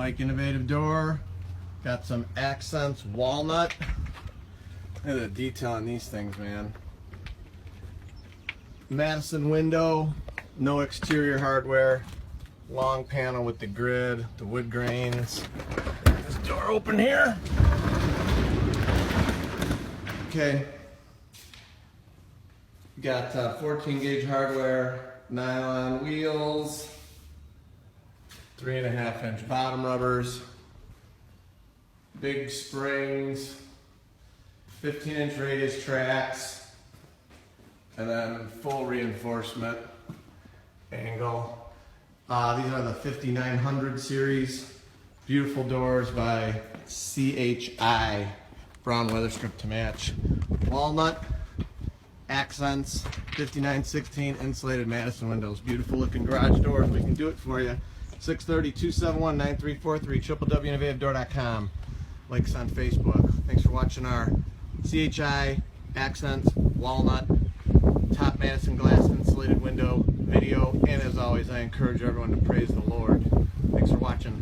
Mike Innovative door. Got some accents walnut. Look at the detail on these things, man. Madison window, no exterior hardware. Long panel with the grid, the wood grains. This door open here. Okay. Got 14 gauge hardware, nylon wheels, 3.5 inch bottom rubbers, big springs, 15 inch radius tracks, and then full reinforcement angle. These are the 5900 series. Beautiful doors by C.H.I. Brown weather strip to match. Walnut, accents, 5916 insulated Madison windows. Beautiful looking garage doors. We can do it for you. 630-271-9343, www.innovativedoor.com. Likes on Facebook. Thanks for watching our C.H.I. accents, walnut, top Madison glass insulated window video. And as always, I encourage everyone to praise the Lord. Thanks for watching.